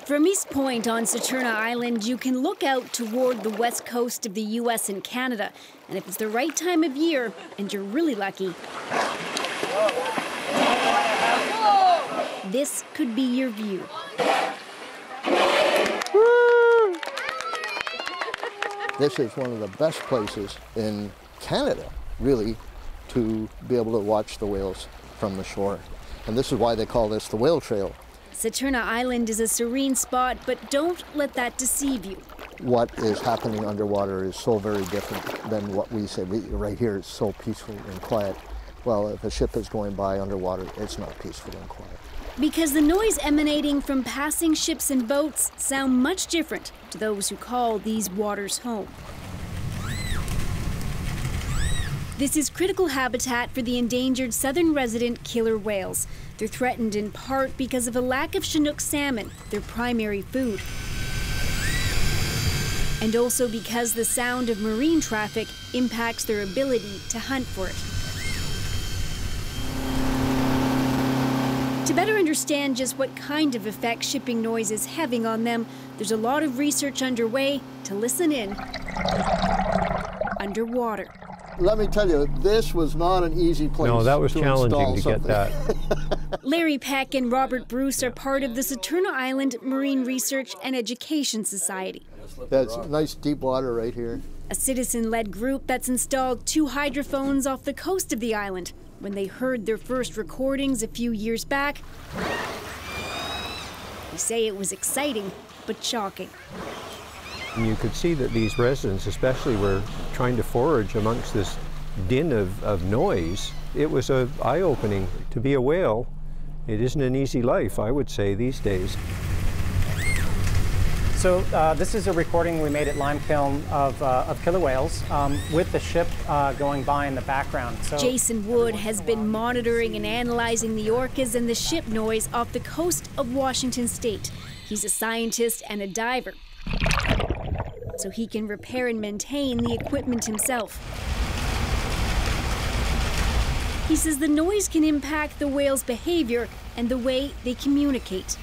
From East Point on Saturna Island, you can look out toward the west coast of the U.S. and Canada. And if it's the right time of year, and you're really lucky, this could be your view. This is one of the best places in Canada, really, to be able to watch the whales from the shore. And this is why they call this the whale trail. Saturna Island is a serene spot, but don't let that deceive you. What is happening underwater is so very different than what we say. Right here, it's so peaceful and quiet. Well, if a ship is going by underwater, it's not peaceful and quiet. Because the noise emanating from passing ships and boats sound much different to those who call these waters home. This is critical habitat for the endangered southern resident killer whales. They're threatened in part because of a lack of Chinook salmon, their primary food. And also because the sound of marine traffic impacts their ability to hunt for it. To better understand just what kind of effect shipping noise is having on them, there's a lot of research underway to listen in underwater. Let me tell you, this was not an easy place. No, that was challenging to get that. Larry Peck and Robert Bruce are part of the Saturna Island Marine Research and Education Society. That's nice deep water right here. A citizen-led group that's installed 2 hydrophones off the coast of the island. When they heard their first recordings a few years back, they say it was exciting, but shocking. And you could see that these residents especially were trying to forage amongst this din of noise. It was eye-opening. To be a whale, it isn't an easy life, I would say, these days. So this is a recording we made at Lime Kiln of killer whales with the ship going by in the background. So Jason Wood has been monitoring and analyzing the orcas and the ship noise off the coast of Washington State. He's a scientist and a diver, so he can repair and maintain the equipment himself. He says the noise can impact the whales' behavior and the way they communicate.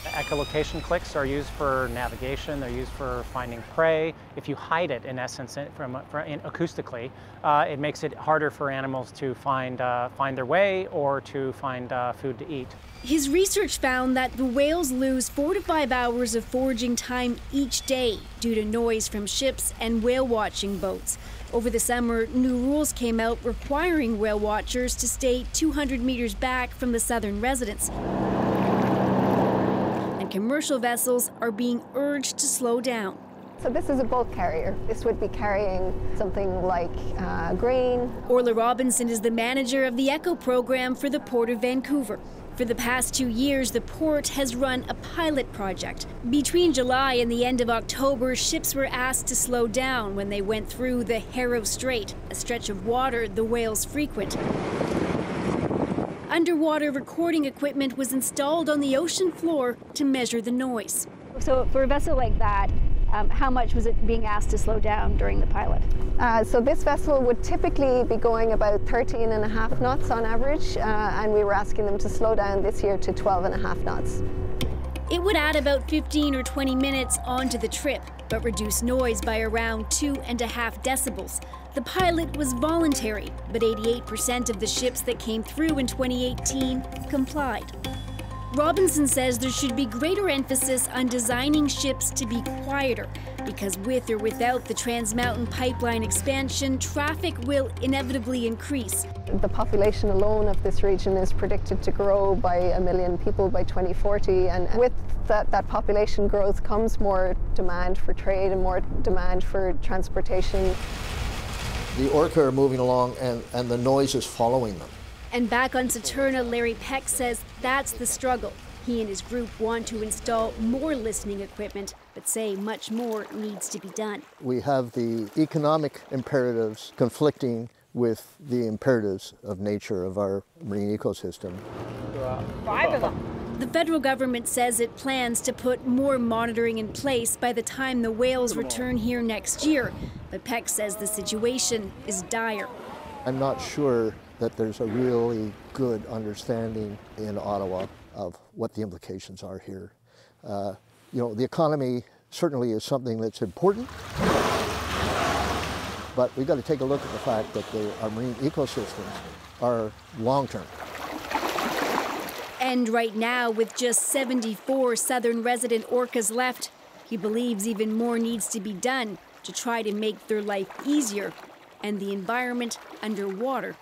Echolocation clicks are used for navigation, they're used for finding prey. If you hide it, in essence, acoustically, it makes it harder for animals to find their way or to find food to eat. His research found that the whales lose 4 to 5 hours of foraging time each day due to noise from ships and whale watching boats. Over the summer, new rules came out requiring whale watchers to stay 200 meters back from the southern residents. And commercial vessels are being urged to slow down. So this is a bulk carrier. This would be carrying something like grain. Orla Robinson is the manager of the ECHO program for the Port of Vancouver. For the past 2 years, the port has run a pilot project. Between July and the end of October, ships were asked to slow down when they went through the Harrow Strait, a stretch of water the whales frequent. Underwater recording equipment was installed on the ocean floor to measure the noise. So for a vessel like that, how much was it being asked to slow down during the pilot? So this vessel would typically be going about 13.5 knots on average, and we were asking them to slow down this year to 12.5 knots. It would add about 15 or 20 minutes onto the trip, but reduce noise by around 2.5 decibels. The pilot was voluntary, but 88% of the ships that came through in 2018 complied. Robinson says there should be greater emphasis on designing ships to be quieter, because with or without the Trans Mountain Pipeline expansion, traffic will inevitably increase. The population alone of this region is predicted to grow by 1 million people by 2040, and with that population growth comes more demand for trade and more demand for transportation. The orca are moving along and the noise is following them. And back on Saturna, Larry Peck says that's the struggle. He and his group want to install more listening equipment, but say much more needs to be done. We have the economic imperatives conflicting with the imperatives of nature of our marine ecosystem. 5 of them. The federal government says it plans to put more monitoring in place by the time the whales return here next year, but Peck says the situation is dire. I'm not sure that there's a really good understanding in Ottawa of what the implications are here. You know, the economy certainly is something that's important, but we've got to take a look at the fact that our marine ecosystems are long-term. And right now, with just 74 southern resident orcas left, he believes even more needs to be done to try to make their life easier and the environment underwater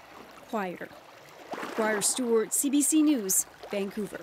quieter. Briar Stewart, CBC News, Vancouver.